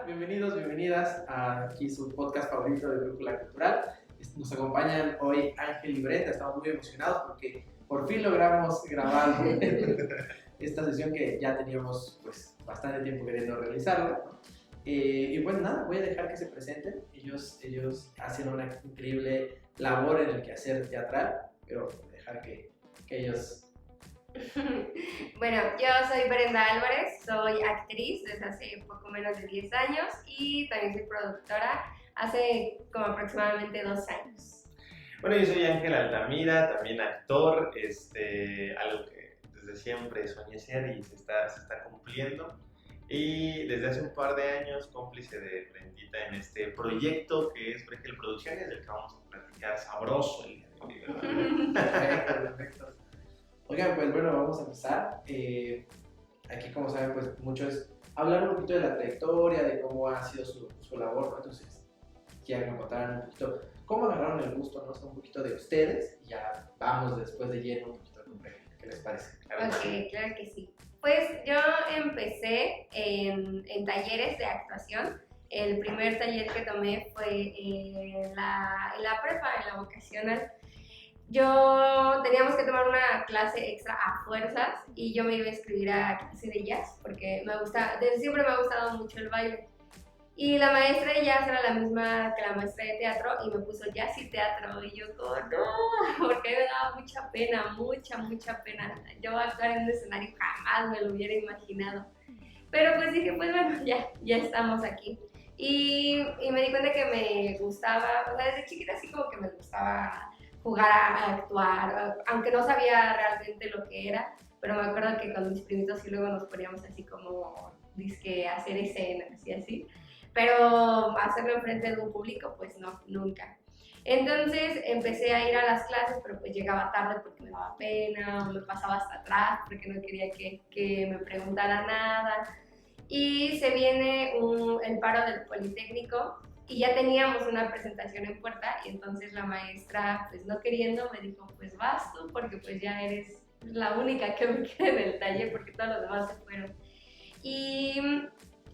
Bienvenidos, bienvenidas a aquí su podcast favorito de Brújula Cultural. Nos acompañan hoy Ángel y Brenda. Estamos muy emocionados porque por fin logramos grabar esta sesión que ya teníamos pues bastante tiempo queriendo realizarla. Y bueno, nada, voy a dejar que se presenten. Ellos hacen una increíble labor en el quehacer teatral, pero voy a dejar que ellos... Bueno, yo soy Brenda Álvarez, soy actriz desde hace poco menos de 10 años y también soy productora hace como aproximadamente 2 años. Bueno, yo soy Ángel Altamira, también actor, algo que desde siempre soñé ser y se está cumpliendo. Y desde hace un par de años cómplice de Brendita en este proyecto que es Brejel Producciones, del que vamos a platicar sabroso el día de hoy, ¿verdad? Perfecto. Oigan, pues bueno, vamos a empezar. Aquí, como saben, pues mucho es hablar un poquito de la trayectoria, de cómo ha sido su labor, ¿no? Entonces, quiero que me contaran un poquito cómo agarraron el gusto, ¿no? O sea, un poquito de ustedes y ya vamos después de lleno un poquito con Brenda. ¿Qué les parece? Ok, claro que sí. Pues yo empecé en talleres de actuación. El primer taller que tomé fue en la prepa, en la vocacional. Teníamos que tomar una clase extra a fuerzas y yo me iba a inscribir a clase de jazz porque desde siempre me ha gustado mucho el baile. Y la maestra de jazz era la misma que la maestra de teatro y me puso jazz y teatro y yo como no, porque me daba mucha pena. Yo actuar en un escenario jamás me lo hubiera imaginado. Pero pues dije, pues bueno, ya estamos aquí. Y me di cuenta que me gustaba, o sea, desde chiquita así como que me gustaba jugar a actuar, aunque no sabía realmente lo que era, pero me acuerdo que con mis primitos y luego nos poníamos así como, dizque hacer escenas y así, pero hacerlo enfrente de un público, pues no, nunca. Entonces empecé a ir a las clases, pero pues llegaba tarde porque me daba pena, o me pasaba hasta atrás porque no quería que me preguntara nada. Y se viene el paro del Politécnico y ya teníamos una presentación en puerta y entonces la maestra, pues no queriendo, me dijo, pues vas tú porque pues ya eres la única que me queda en el taller porque todos los demás se fueron. Y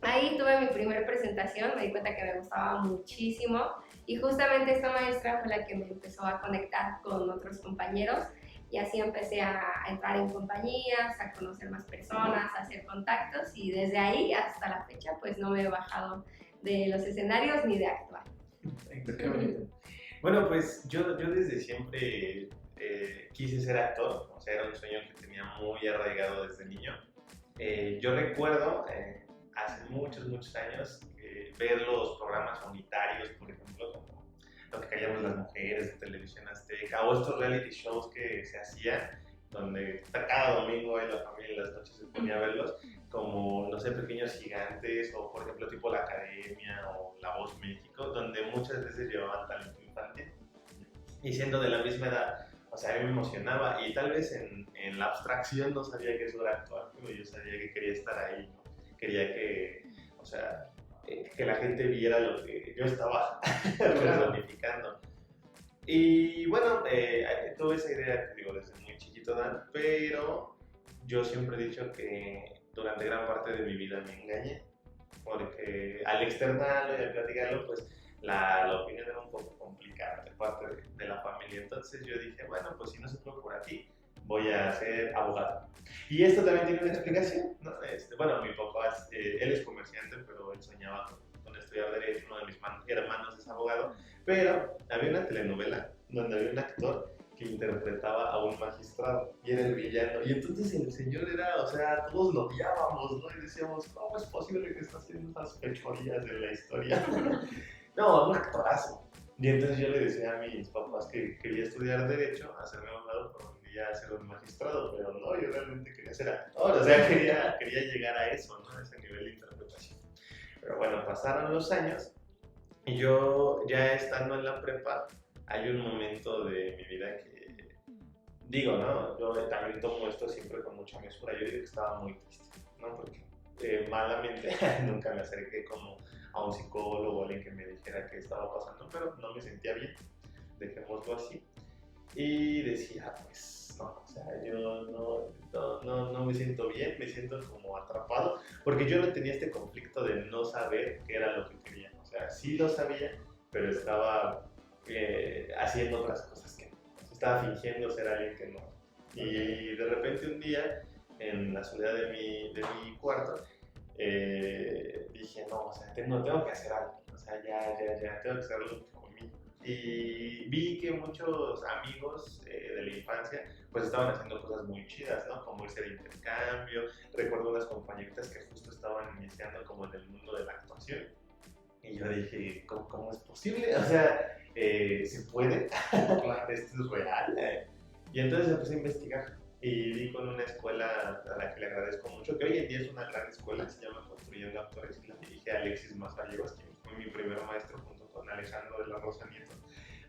ahí tuve mi primera presentación, me di cuenta que me gustaba muchísimo y justamente esta maestra fue la que me empezó a conectar con otros compañeros y así empecé a entrar en compañías, a conocer más personas, a hacer contactos y desde ahí hasta la fecha pues no me he bajado de los escenarios ni de actuar. Qué bonito. Bueno, pues yo desde siempre quise ser actor, o sea, era un sueño que tenía muy arraigado desde niño. Yo recuerdo hace muchos años ver los programas unitarios, por ejemplo, como Lo que callamos las mujeres de Televisión Azteca, o estos reality shows que se hacían, donde cada domingo la familia en las noches se ponía a verlos, como, no sé, Pequeños Gigantes, o por ejemplo tipo La Academia, o La Voz México, donde muchas veces llevaban talento infantil. Y siendo de la misma edad, o sea, a mí me emocionaba, y tal vez en la abstracción no sabía que eso era actuar, pero yo sabía que quería estar ahí, ¿no? Quería o sea, que la gente viera lo que yo estaba personificando. Y bueno, tuve esa idea, digo, desde muy chiquito, Dan, pero yo siempre he dicho que durante gran parte de mi vida me engañé, porque al externarlo y al platicarlo, pues la opinión era un poco complicada de parte de la familia. Entonces yo dije, bueno, pues si no se puede por aquí, voy a ser abogado. Y esto también tiene una explicación, ¿no? Bueno, mi papá, él es comerciante, pero él soñaba con estudiar Derecho, uno de mis hermanos es abogado, pero había una telenovela donde había un actor que interpretaba a un magistrado y era el villano. Y entonces el señor era, o sea, todos lo odiábamos, ¿no? Y decíamos, ¿cómo es posible que esté haciendo esas fechorías de la historia? No, un actorazo. Y entonces yo le decía a mis papás que quería estudiar Derecho, hacerme abogado, pero quería ser un magistrado, pero no, yo realmente quería ser actor, o sea, quería llegar a eso, ¿no? A ese nivel de interpretación. Pero bueno, pasaron los años y yo, ya estando en la prepa, hay un momento de mi vida que, digo, ¿no? Yo también tomo esto siempre con mucha mesura. Yo digo que estaba muy triste, ¿no? Porque malamente nunca me acerqué como a un psicólogo o alguien que me dijera qué estaba pasando, pero no me sentía bien, dejémoslo así. Y decía, pues, no, o sea, yo no me siento bien, me siento como atrapado, porque yo no tenía este conflicto de no saber qué era lo que quería. O sea, sí lo sabía, pero estaba haciendo otras cosas que no. Estaba fingiendo ser alguien que no. Y de repente un día, en la soledad de mi cuarto, dije, no, o sea, tengo que hacer algo. O sea, ya, tengo que hacer algo por mí. Y vi que muchos amigos de la infancia pues estaban haciendo cosas muy chidas, ¿no? Como irse de intercambio. Recuerdo unas compañeritas que justo estaban iniciando como en el mundo de la actuación. Y yo dije, ¿cómo es posible? O sea, ¿se puede? ¿Esto es real? Y entonces empecé a investigar y di con una escuela a la que le agradezco mucho, que hoy en día es una gran escuela, se llama Construyendo Actores, y la dirige Alexis Mazariegos, quien fue mi primer maestro junto con Alejandro de la Rosa Nieto.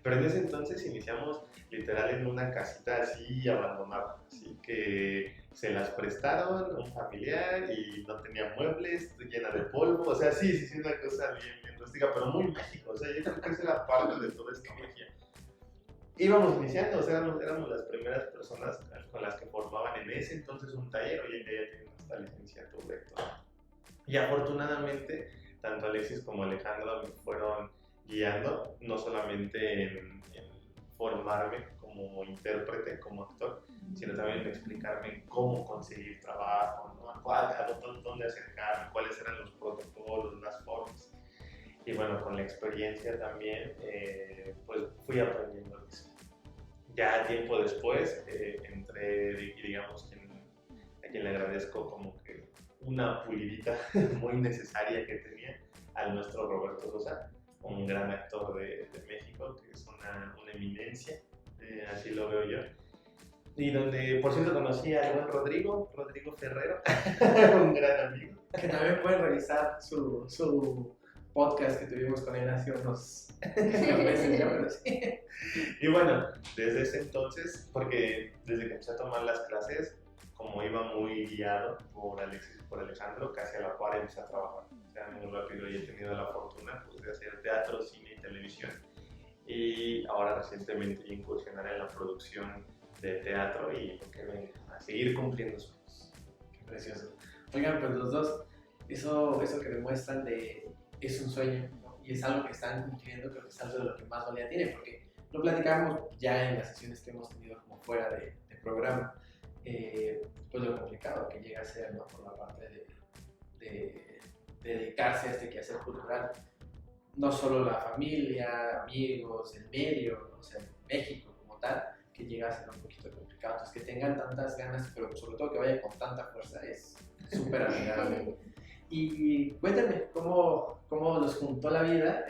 Pero en ese entonces iniciamos literal en una casita así abandonada, así que se las prestaron un familiar y no tenía muebles, llena de polvo, o sea, sí, una cosa bien rústica, pero muy mágica. O sea, yo creo que esa era parte de toda esta magia. Íbamos iniciando, o sea, éramos las primeras personas con las que formaban en ese entonces un taller. Hoy en día ya tienen hasta licenciatura y todo. Y afortunadamente, tanto Alexis como Alejandro me fueron guiando, no solamente en formarme como intérprete, como actor, sino también en explicarme cómo conseguir trabajo, ¿no? a dónde acercarme, cuáles eran los protocolos, las formas. Y bueno, con la experiencia también, pues fui aprendiendo eso. Ya tiempo después, entré, digamos, a quien le agradezco como que una pulidita muy necesaria que tenía, al nuestro Roberto Sosa, un gran actor de México, que es una eminencia, así lo veo yo. Y donde, por cierto, conocí al buen Rodrigo Ferrero, un gran amigo. Que también pueden revisar su podcast que tuvimos con él hace unos meses ya, pero sí. Y bueno, desde ese entonces, porque desde que empecé a tomar las clases, como iba muy guiado por Alexis y por Alejandro, casi a la par empecé a trabajar. O sea, muy rápido, y he tenido la fortuna pues, de hacer teatro, cine y televisión. Y ahora recientemente incursionar en la producción de teatro y lo que venga, a seguir cumpliendo sueños. Qué precioso. Oigan, pues los dos, eso que demuestran es un sueño, ¿no? Y es algo que están cumpliendo, creo que es algo de lo que más valía tiene, porque lo platicamos ya en las sesiones que hemos tenido como fuera de programa, pues lo complicado que llega a ser, ¿no? Por la parte de dedicarse a este quehacer cultural. No solo la familia, amigos, el medio, o sea, México como tal, que llega a ser un poquito complicado. Entonces, que tengan tantas ganas, pero sobre todo que vayan con tanta fuerza, es súper admirable. Y cuéntame, ¿cómo los juntó la vida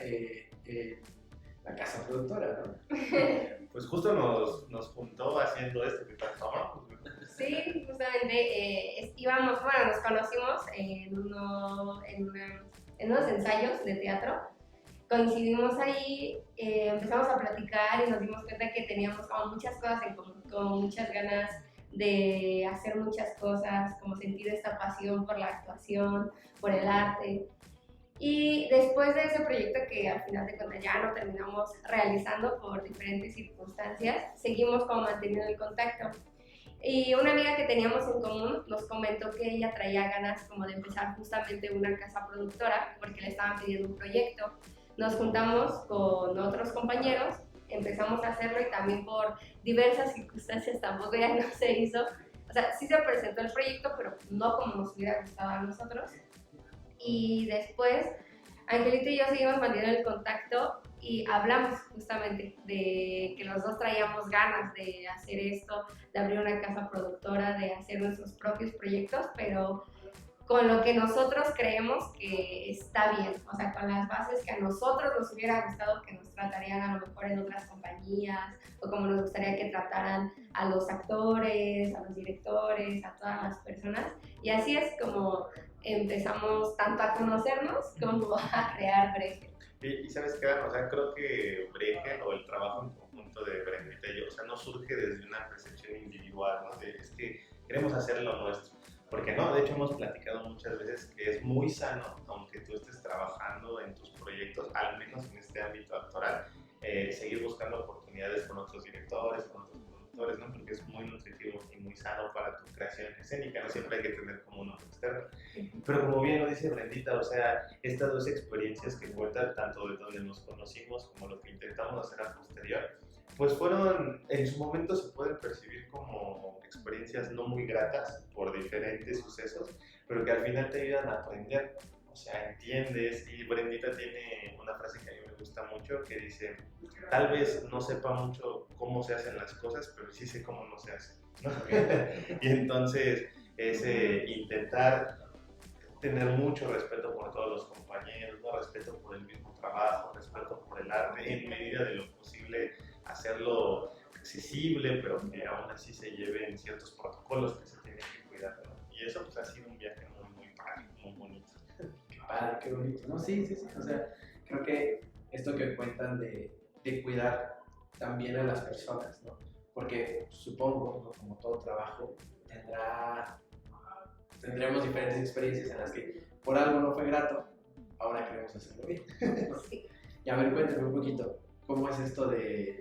la casa productora, ¿no? Pues justo nos juntó haciendo esto que tanto amamos. Sí, justamente nos conocimos en unos ensayos de teatro. Coincidimos ahí, empezamos a platicar y nos dimos cuenta que teníamos como muchas cosas en común, como muchas ganas de hacer muchas cosas, como sentir esta pasión por la actuación, por el arte. Y después de ese proyecto que al final de cuentas ya no terminamos realizando por diferentes circunstancias, seguimos como manteniendo el contacto. Y una amiga que teníamos en común nos comentó que ella traía ganas como de empezar justamente una casa productora porque le estaban pidiendo un proyecto. Nos juntamos con otros compañeros, empezamos a hacerlo y también por diversas circunstancias tampoco ya no se hizo. O sea, sí se presentó el proyecto, pero no como nos hubiera gustado a nosotros. Y después, Angelito y yo seguimos manteniendo el contacto y hablamos justamente de que los dos traíamos ganas de hacer esto, de abrir una casa productora, de hacer nuestros propios proyectos, pero con lo que nosotros creemos que está bien, o sea, con las bases que a nosotros nos hubiera gustado que nos tratarían a lo mejor en otras compañías, o como nos gustaría que trataran a los actores, a los directores, a todas las personas. Y así es como empezamos tanto a conocernos como a crear Bregen. Y sabes qué, o sea, creo que Bregen o el trabajo en conjunto de Bregen y yo, o sea, no surge desde una percepción individual, ¿no? Es que queremos hacer lo nuestro. Porque no, de hecho hemos platicado muchas veces que es muy sano, aunque tú estés trabajando en tus proyectos, al menos en este ámbito actoral, seguir buscando oportunidades con otros directores, con otros actores, ¿no? Porque es muy nutritivo y muy sano para tu creación escénica, no siempre hay que tener como un ojo externo. Pero como bien lo dice Brendita, o sea, estas dos experiencias que cuentan, tanto de donde nos conocimos como lo que intentamos hacer a posterior, pues fueron, en su momento se pueden percibir como experiencias no muy gratas por diferentes sucesos, pero que al final te ayudan a aprender. O sea, entiendes, y Brendita tiene una frase que a mí me gusta mucho que dice, tal vez no sepa mucho cómo se hacen las cosas, pero sí sé cómo no se hacen, ¿no? Y entonces es intentar tener mucho respeto por todos los compañeros, ¿no? Respeto por el mismo trabajo, respeto por el arte, en medida de lo posible hacerlo accesible, pero que aún así se lleven ciertos protocolos que se tienen que cuidar, ¿no? Y eso pues ha sido un viaje muy padre, muy bonito. Qué padre, qué bonito, ¿no? Sí, sí, sí, o sea, creo que esto que cuentan de cuidar también a las personas, ¿no? Porque supongo, ¿no? Como todo trabajo, tendremos diferentes experiencias en las que por algo no fue grato, ahora queremos hacerlo bien. Sí. Y a ver, cuéntame un poquito, ¿cómo es esto de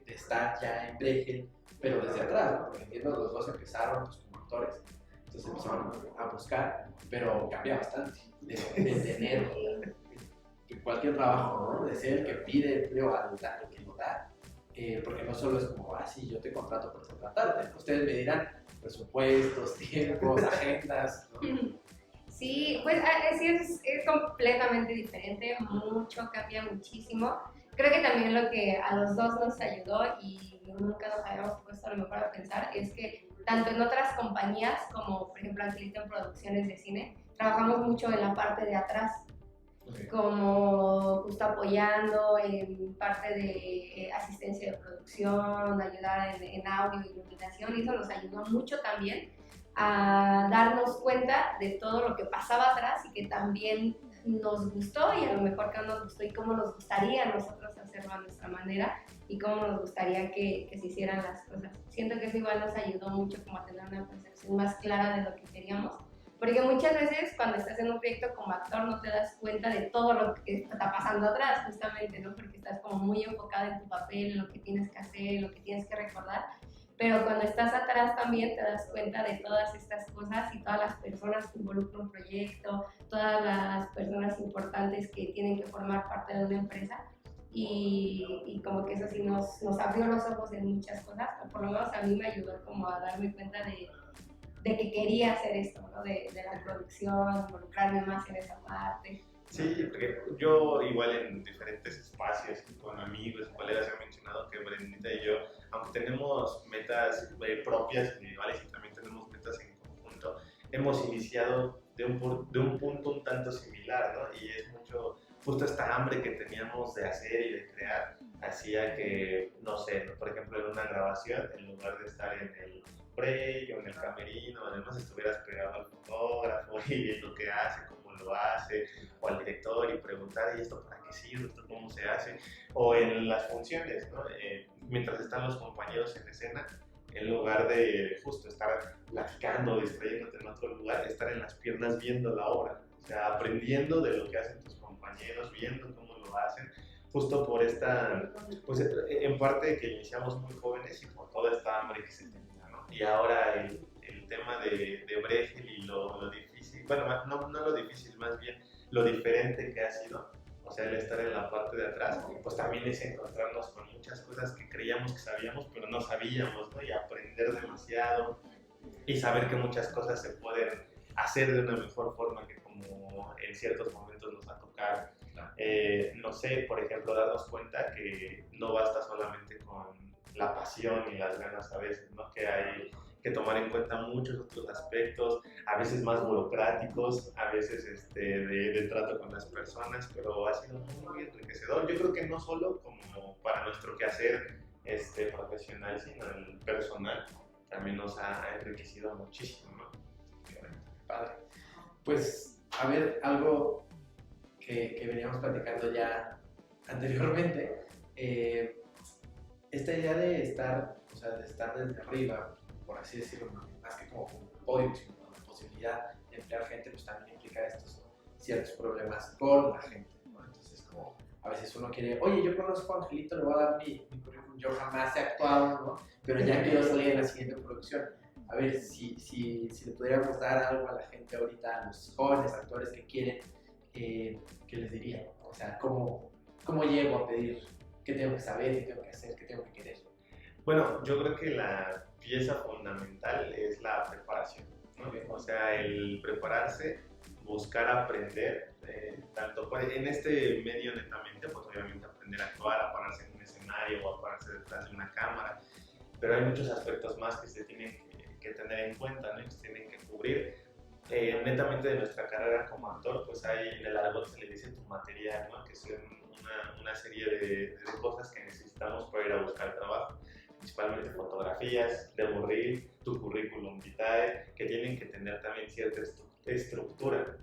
estar ya en Bregen, pero desde atrás, ¿no? Porque entiendo, los dos empezaron pues, como actores, entonces empezaron a buscar, pero cambia bastante de tener cualquier trabajo, ¿no? De ser el que pide empleo al que lo da, porque no solo es como, sí, yo te contrato por contratarte, ustedes me dirán presupuestos, tiempos, agendas, ¿no? Sí, pues sí es completamente diferente, mucho, cambia muchísimo. Creo que también lo que a los dos nos ayudó y nunca nos habíamos puesto a lo mejor a pensar es que tanto en otras compañías como por ejemplo Angelito en producciones de cine, trabajamos mucho en la parte de atrás, Okay. como justo apoyando en parte de asistencia de producción, ayudar en audio y iluminación, y eso nos ayudó mucho también a darnos cuenta de todo lo que pasaba atrás y que también nos gustó y a lo mejor que nos gustó y cómo nos gustaría a nosotros hacerlo a nuestra manera y cómo nos gustaría que se hicieran las cosas. Siento que eso igual nos ayudó mucho como a tener una percepción más clara de lo que queríamos, porque muchas veces cuando estás en un proyecto como actor no te das cuenta de todo lo que está pasando atrás justamente, ¿no? Porque estás como muy enfocado en tu papel, en lo que tienes que hacer, en lo que tienes que recordar. Pero cuando estás atrás también te das cuenta de todas estas cosas y todas las personas que involucran un proyecto, todas las personas importantes que tienen que formar parte de una empresa y como que eso sí nos abrió los ojos en muchas cosas, o por lo menos a mí me ayudó como a darme cuenta de que quería hacer esto, ¿no? De la producción, involucrarme más en esa parte. Sí, porque yo igual en diferentes espacios con amigos y colegas he mencionado que Brendita y yo, aunque tenemos metas propias, individuales y también tenemos metas en conjunto, hemos iniciado de un punto un tanto similar, ¿no? Y es mucho justo esta hambre que teníamos de hacer y de crear, hacía que, no sé, por ejemplo en una grabación, en lugar de estar en el break o en el camerino, además estuvieras pegado al fotógrafo y viendo qué hace, cómo lo hace, o al director y preguntar, ¿y esto para qué sirve? ¿Esto cómo se hace? O en las funciones, ¿no? Mientras están los compañeros en escena, en lugar de justo estar platicando, distrayéndote en otro lugar, estar en las piernas viendo la obra, o sea, aprendiendo de lo que hacen tus compañeros, viendo cómo lo hacen, justo por esta, pues en parte que iniciamos muy jóvenes y por toda esta hambre que se tenía, ¿no? Y ahora el tema de Brecht y lo difícil, bueno, no lo difícil, más bien lo diferente que ha sido, o sea, el estar en la parte de atrás, pues también es encontrarnos con muchas cosas que creíamos que sabíamos, pero no sabíamos, ¿no? Y aprender demasiado y saber que muchas cosas se pueden hacer de una mejor forma que como en ciertos momentos nos ha tocado. No sé, por ejemplo, darnos cuenta que no basta solamente con la pasión y las ganas a veces, ¿no? Que hay que tomar en cuenta muchos otros aspectos, a veces más burocráticos, a veces de trato con las personas, pero ha sido muy enriquecedor. Yo creo que no solo como para nuestro quehacer profesional, sino el personal, también nos ha enriquecido muchísimo, ¿no? Padre. Pues, a ver, algo que veníamos platicando ya anteriormente, esta idea de estar, o sea, de estar desde arriba, por así decirlo, más que como un podio, sino con la posibilidad de emplear gente, pues también implica estos ciertos problemas con la gente, ¿no? Entonces, como a veces uno quiere, oye, yo conozco a Angelito, le voy a dar mi currículum, yo jamás he actuado, ¿no? Pero ya quiero salir en la siguiente producción. A ver, si le pudiéramos dar algo a la gente ahorita, a los jóvenes actores que quieren, ¿qué les diría? O sea, ¿cómo llego a pedir? ¿Qué tengo que saber? ¿Qué tengo que hacer? ¿Qué tengo que querer? Bueno, yo creo que la pieza fundamental es la preparación, ¿no? O sea, el prepararse, buscar aprender, tanto en este medio netamente, pues obviamente aprender a actuar, a pararse en un escenario o a pararse detrás de una cámara, pero hay muchos aspectos más que se tienen que tener en cuenta, ¿no? Y que se tienen que cubrir. Netamente de nuestra carrera como actor, pues hay, en el argot se le dice tu material, ¿no? Que son una serie de cosas que necesitamos para ir a buscar trabajo, principalmente fotografías, demo reel, tu currículum vitae, que tienen que tener también cierta estructura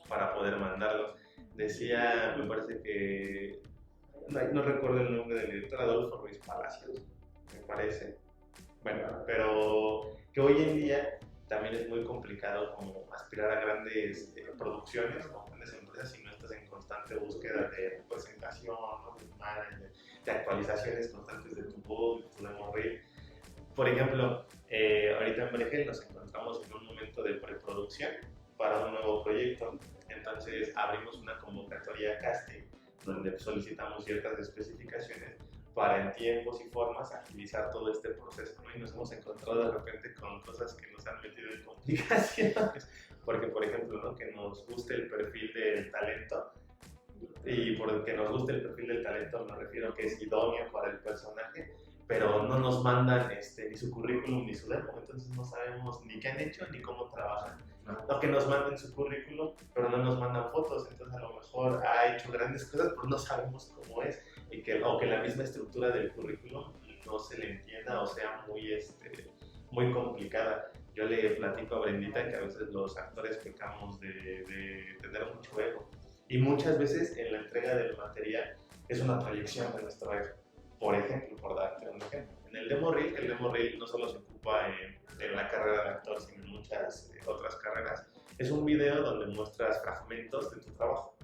para poder mandarlos. Decía, me parece que, no recuerdo el nombre del director, Adolfo Ruiz Palacios, me parece. Bueno, pero que hoy en día también es muy complicado como aspirar a grandes producciones o grandes empresas si no estás en constante búsqueda de representación, ¿no? De manager, de actualizaciones constantes de tu book, de tu demo reel. Por ejemplo, ahorita en Bregel nos encontramos en un momento de preproducción para un nuevo proyecto, entonces abrimos una convocatoria casting donde solicitamos ciertas especificaciones para en tiempos y formas agilizar todo este proceso, ¿no? Y nos hemos encontrado de repente con cosas que nos han metido en complicaciones, porque por ejemplo, ¿no? Que nos guste el perfil del talento, y porque nos guste el perfil del talento me refiero que es idóneo para el personaje, pero no nos mandan ni su currículum ni su demo, entonces no sabemos ni qué han hecho ni cómo trabajan. O que nos manden su currículum, pero no nos mandan fotos, entonces a lo mejor ha hecho grandes cosas, pero no sabemos cómo es, o que la misma estructura del currículum no se le entienda o sea muy complicada. Yo le platico a Brendita que a veces los actores pecamos de tener mucho ego, y muchas veces en la entrega del material es una proyección de nuestro ego. Por ejemplo, por darte un ejemplo, en el demo reel no solo se ocupa en la carrera de actor, sino en muchas otras carreras. Es un video donde muestras fragmentos de tu trabajo.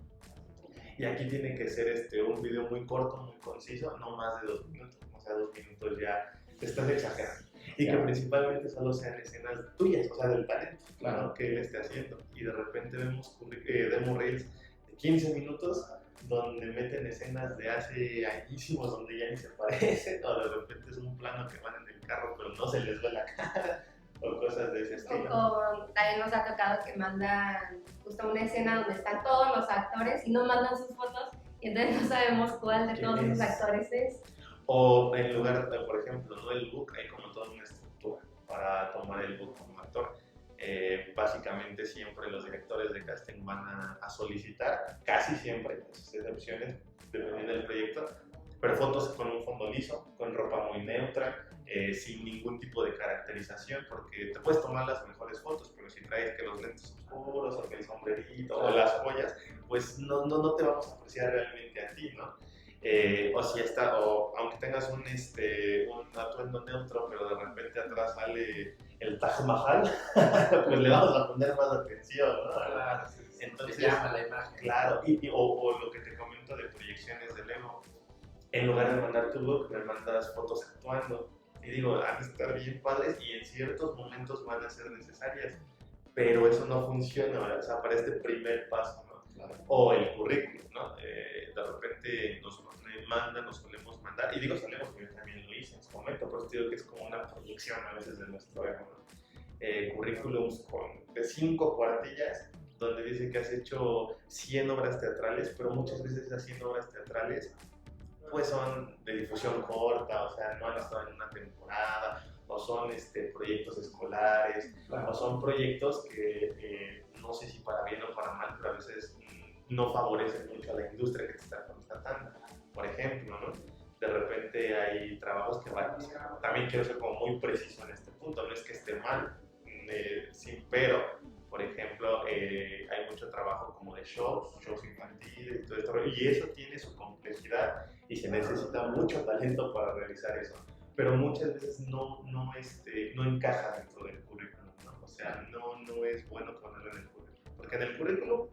Y aquí tiene que ser un video muy corto, muy conciso, no más de 2 minutos. O sea, 2 minutos ya te estás exagerando. Y que principalmente solo sean escenas tuyas, o sea, del talento, claro, que él esté haciendo. Y de repente vemos demo reels de 15 minutos donde meten escenas de hace añísimos donde ya ni se parecen, o de repente es un plano que van en el carro pero no se les ve la cara, o cosas de ese estilo. O también nos ha tocado que mandan justo una escena donde están todos los actores y no mandan sus fotos, y entonces no sabemos cuál de todos los actores es. O en lugar de, por ejemplo, ¿no? El book, hay como toda una estructura para tomar el book como actor. Básicamente siempre los directores de casting van a solicitar, casi siempre, con sus excepciones, dependiendo del proyecto, pero fotos con un fondo liso, con ropa muy neutra, sin ningún tipo de caracterización, porque te puedes tomar las mejores fotos, pero si traes que los lentes oscuros o que el sombrerito o las joyas, pues no te vamos a apreciar realmente a ti, ¿no? O aunque tengas un atuendo neutro, pero de repente atrás sale el Taj Mahal, pues le vamos a poner más atención, ¿no? Claro, entonces te llama la imagen. Claro, o lo que te comento de proyecciones de Lego, en lugar de mandar tu look, me mandas fotos actuando, y digo, van a estar bien padres y en ciertos momentos van a ser necesarias, pero eso no funciona, ¿verdad? O sea, para este primer paso, ¿no? Claro. O el currículum, ¿no? De repente nos solemos mandar, y digo solemos porque yo también lo hice en su momento, por eso digo que es como una proyección a veces de nuestro ego, ¿no? Currículums de 5 cuartillas, donde dice que has hecho 100 obras teatrales, pero muchas veces esas 100 obras teatrales pues son de difusión corta, o sea, no han estado en una temporada, o son proyectos escolares, claro, o son proyectos que no sé si para bien o para mal, pero a veces no favorecen mucho a la industria que te está contratando. Por ejemplo, ¿no? De repente hay trabajos que van, también quiero ser como muy preciso en este punto, no es que esté mal, sí, pero por ejemplo, hay mucho trabajo como de shows infantiles y todo esto, y eso tiene su complejidad y se necesita mucho talento para realizar eso, pero muchas veces no encaja dentro del currículum, ¿no? O sea, no es bueno ponerlo en el currículum, porque en el currículum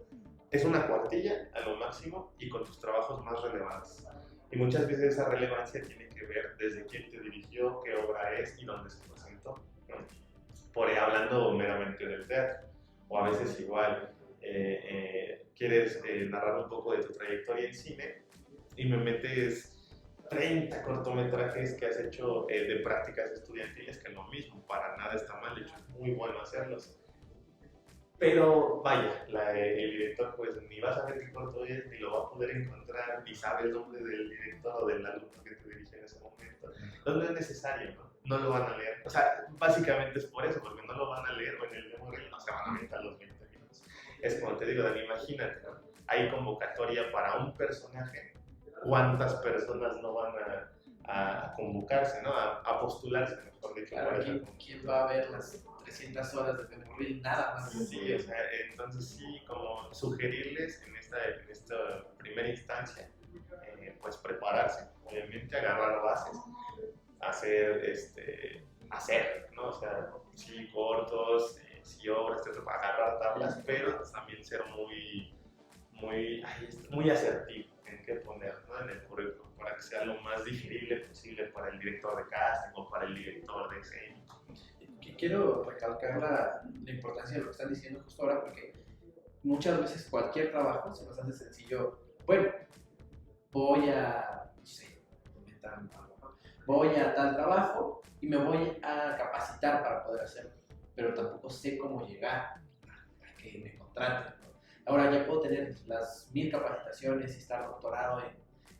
es una cuartilla a lo máximo y con tus trabajos más relevantes. Y muchas veces esa relevancia tiene que ver desde quién te dirigió, qué obra es y dónde se presentó, ¿no? Por ahí hablando meramente del teatro. O a veces igual quieres narrar un poco de tu trayectoria en cine y me metes 30 cortometrajes que has hecho de prácticas estudiantiles, que lo mismo, para nada está mal, de hecho es muy bueno hacerlos. Pero vaya, el director pues ni va a saber qué corto es, ni lo va a poder encontrar, ni sabe el nombre del director o del alumno que te dirige en ese momento. Entonces no es necesario, ¿no? No lo van a leer. O sea, básicamente es por eso, porque no lo van a leer o en el demo reel no se van a meter a los 20 minutos. Es como te digo, Dani, imagínate, ¿no? Hay convocatoria para un personaje, ¿cuántas personas no van a convocarse, ¿no? A postularse, mejor dicho. Claro, ¿quién va a ver las 300 horas de demo reel? Nada más. Sí, o sea, entonces sí, como sugerirles en esta primera instancia, pues prepararse, obviamente agarrar bases, hacer, ¿no? O sea, sí cortos, sí obras, agarrar tablas, pero también ser muy asertivo en qué poner, ¿no? En el currículum, para que sea lo más digerible posible para el director de casting o para el director de escena. Quiero recalcar la importancia de lo que están diciendo justo ahora, porque muchas veces cualquier trabajo se nos hace sencillo. Bueno, voy a, no sé, inventarme algo, ¿no? Voy a tal trabajo y me voy a capacitar para poder hacerlo, pero tampoco sé cómo llegar a que me contraten, ¿no? Ahora ya puedo tener las 1000 capacitaciones y estar doctorado en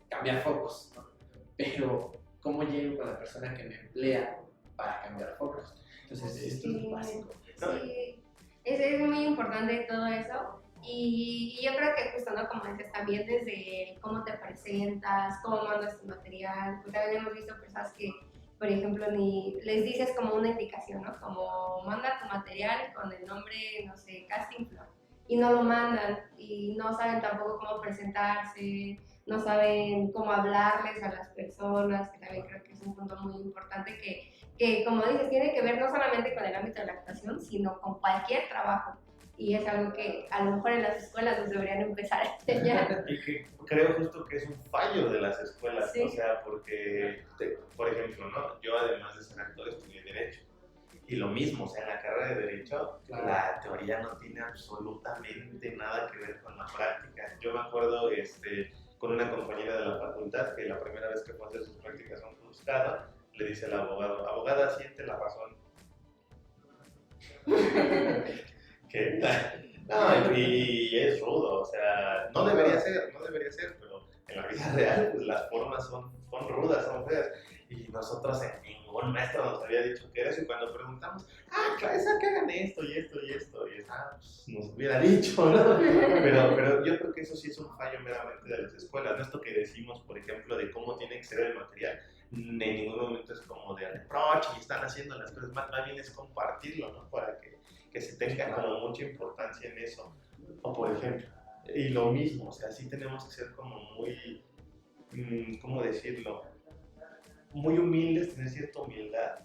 cambiar focos, ¿no? Pero ¿cómo llego con la persona que me emplea para cambiar focos? Entonces, esto es básico. Sí, es muy importante todo eso. Y yo creo que justo, ¿no? Como dices, también desde cómo te presentas, cómo mandas tu material, porque también hemos visto personas que, por ejemplo, ni les dices como una indicación, ¿no? Como manda tu material con el nombre, no sé, Casting Floor, y no lo mandan, y no saben tampoco cómo presentarse, no saben cómo hablarles a las personas, que también creo que es un punto muy importante que como dices, tiene que ver no solamente con el ámbito de la actuación, sino con cualquier trabajo. Y es algo que a lo mejor en las escuelas nos deberían empezar a enseñar. Y que creo justo que es un fallo de las escuelas, Sí. O sea, porque, por ejemplo, ¿no? Yo además de ser actor estudié Derecho. Y lo mismo, o sea, en la carrera de Derecho, Claro. la teoría no tiene absolutamente nada que ver con la práctica. Yo me acuerdo con una compañera de la facultad que la primera vez que fue a hacer sus prácticas a un juzgado, le dice al abogado, abogada, siente la razón. ¿Qué? No, y es rudo, o sea, no debería ser, pero en la vida real pues, las formas son rudas, son feas. Y nosotros en ningún maestro nos había dicho que era eso, y cuando preguntamos, claro, esa que hagan esto y esto y esto, y pues nos hubiera dicho, ¿no? Pero yo creo que eso sí es un fallo meramente de las escuelas, ¿no? Esto que decimos, por ejemplo, de cómo tiene que ser el material, en ningún momento es como de reproche y están haciendo las cosas más bien es compartirlo, ¿no? Para que se tenga como mucha importancia en eso. O por ejemplo, y lo mismo, o sea, sí tenemos que ser como muy, ¿cómo decirlo? Muy humildes, tener cierta humildad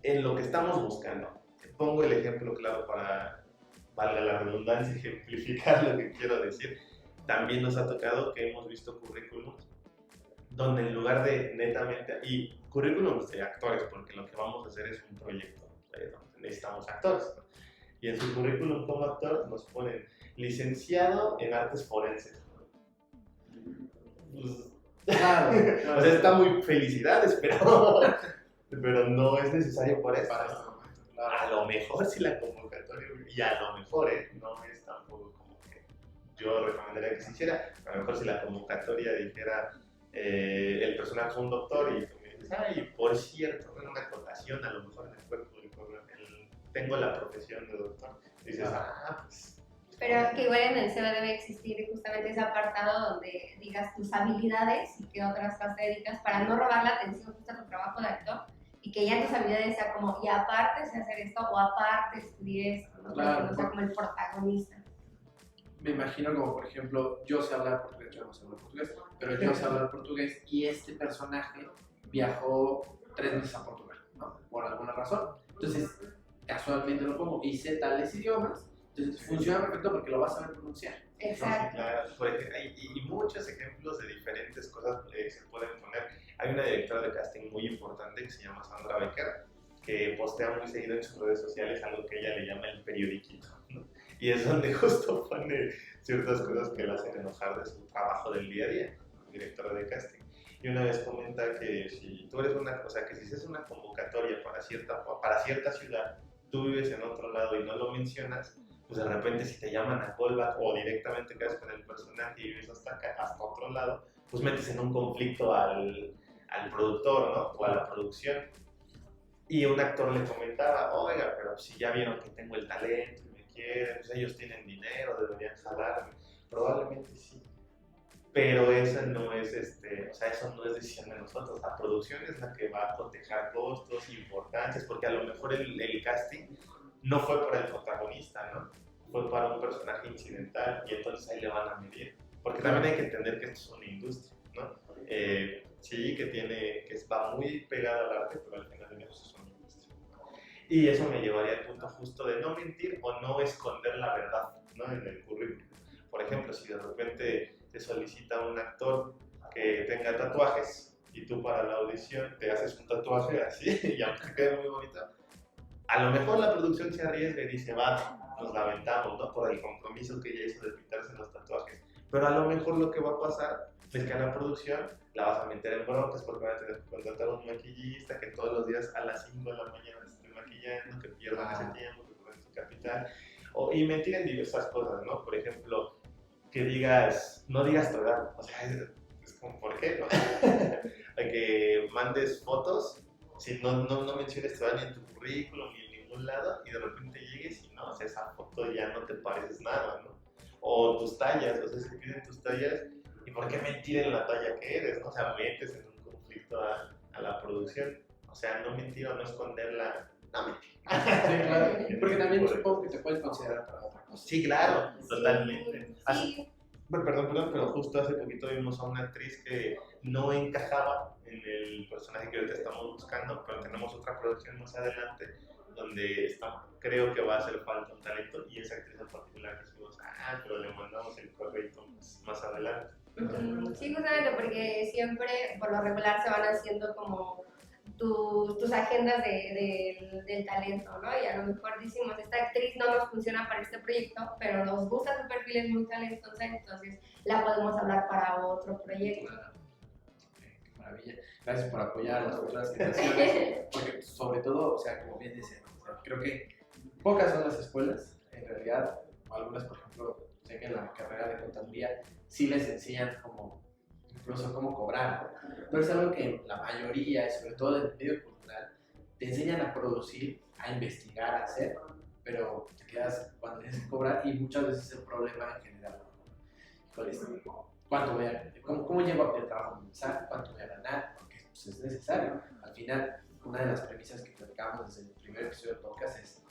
en lo que estamos buscando. Te pongo el ejemplo claro para, valga la redundancia, ejemplificar lo que quiero decir. También nos ha tocado que hemos visto currículums donde en lugar de netamente, y currículums de actores, porque lo que vamos a hacer es un proyecto donde necesitamos actores, ¿no? Y en su currículum como actor nos ponen licenciado en artes forenses. Pues, Claro. o sea, está muy felicidades, pero no es necesario por eso. Para este momento, claro. A lo mejor si la convocatoria, y a lo mejor no es tampoco como que yo recomendaría que se hiciera, a lo mejor si la convocatoria dijera el personaje es un doctor y tú me dices, por cierto, en una acotación, a lo mejor en el cuerpo tengo la profesión de doctor, y dices, pues... Pero que igual en el CV debe existir justamente ese apartado donde digas tus habilidades y qué otras cosas te dedicas para no robar la atención justo a tu trabajo de actor y que ya tus habilidades sea como, y aparte sé hacer esto o aparte estudié esto, ¿no? Claro, que no sea como el protagonista. Me imagino como, por ejemplo, yo sé hablar portugués, yo no sé hablar portugués, pero yo sé hablar portugués y este personaje viajó 3 meses a Portugal, ¿no? Por alguna razón. Entonces, casualmente lo pongo y sé tales idiomas. Entonces funciona perfecto porque lo vas a ver pronunciar. Exacto. Sí, claro. Por ejemplo, y muchos ejemplos de diferentes cosas se pueden poner. Hay una directora de casting muy importante que se llama Sandra Becker, que postea muy seguido en sus redes sociales algo que ella le llama el periodiquito, ¿no? Y es donde justo pone ciertas cosas que la hacen enojar de su trabajo del día a día, directora de casting. Y una vez comenta que si tú eres o sea, que si haces una convocatoria para cierta ciudad, tú vives en otro lado y no lo mencionas, pues de repente si te llaman a callback o directamente quedas con el personaje y vives hasta acá, hasta otro lado, pues metes en un conflicto al productor, ¿no? O a la producción. Y un actor le comentaba, oiga, pero si ya vieron que tengo el talento y me quieren, pues ellos tienen dinero, deberían jalarme. Probablemente sí. Pero eso no es, o sea, eso no es decisión de nosotros. La producción es la que va a cotejar costos, importancias, porque a lo mejor el casting no fue para el protagonista, ¿no? Fue para un personaje incidental y entonces ahí le van a medir. Porque también hay que entender que esto es una industria, ¿no? Sí, que va muy pegada al arte, pero al final de eso es una industria. Y eso me llevaría al punto justo de no mentir o no esconder la verdad, ¿no? En el currículum. Por ejemplo, si de repente te solicita un actor que tenga tatuajes y tú para la audición te haces un tatuaje así y aunque quede muy bonito, a lo mejor la producción se arriesga y dice, va, nos lamentamos, ¿no? Por el compromiso que ella hizo de pintarse los tatuajes. Pero a lo mejor lo que va a pasar es que a la producción la vas a meter en broncas porque van a tener que contratar a un maquillista que todos los días a las 5 de la mañana se esté maquillando, que pierdan ese tiempo, que pierdan su capital. Y mentir en diversas cosas, ¿no? Por ejemplo, que no digas tu edad. O sea, es como, ¿por qué? ¿No? Que mandes fotos, si no menciones tu edad ni en tu currículum ni en ningún lado, y de repente llegues y no, o sea, esa foto ya no te pareces nada, ¿no? O tus tallas, o sea, se piden tus tallas, ¿y por qué mentir en la talla que eres? ¿No? O sea, metes en un conflicto a la producción. O sea, no mentir o no esconderla, no mentir. Sí, claro. Porque también supongo que te puedes considerar para otra cosa. Sí, claro, totalmente. Sí. Perdón, pero justo hace poquito vimos a una actriz que no encajaba en el personaje que ahorita estamos buscando, pero tenemos otra producción más adelante donde creo que va a hacer falta un talento y esa actriz en particular decimos, pero le mandamos el correo más adelante. Sí, justamente porque siempre, por lo regular, se van haciendo como tus agendas del talento, ¿no? Y a lo mejor decimos, esta actriz no nos funciona para este proyecto, pero nos gusta su perfil, es muy talentosa, entonces la podemos hablar para otro proyecto. Qué maravilla. Gracias por apoyar a las futuras generaciones, porque sobre todo, o sea, como bien dicen, o sea, creo que pocas son las escuelas, en realidad, algunas, por ejemplo, sé que en la carrera de contaduría sí les enseñan como incluso cómo cobrar, pero es algo que la mayoría, y sobre todo en el medio cultural, te enseñan a producir, a investigar, a hacer, pero te quedas cuando tienes que cobrar y muchas veces el problema en general, ¿cuánto voy a, cómo llevo el trabajo a comenzar? ¿Cuánto voy a ganar? Porque pues, es necesario. Al final, una de las premisas que platicamos desde el primer episodio del podcast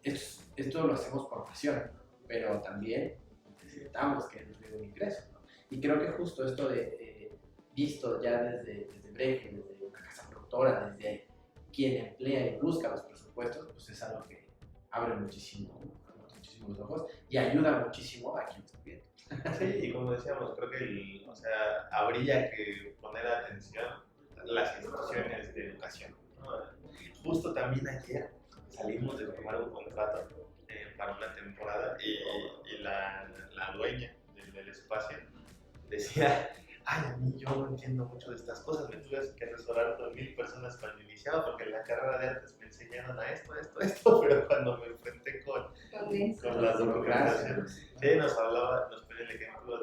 es, esto lo hacemos por pasión, pero también necesitamos que nos dé un ingreso, ¿no? Y creo que justo esto visto ya desde Brecht, desde una casa productora, desde quien emplea y busca los presupuestos, pues es algo que abre muchísimo los ojos y ayuda muchísimo a quien está viendo. Sí, y como decíamos, creo que habría que poner atención a las instituciones de educación, ¿no? Justo también ayer salimos de firmar un contrato para una temporada y la dueña del espacio decía, a mí yo no entiendo mucho de estas cosas, me tuve que asesorar con 1000 personas cuando iniciaba, porque en la carrera de artes me enseñaron a esto, pero cuando me enfrenté con las documentaciones, sí, nos ponía el ejemplo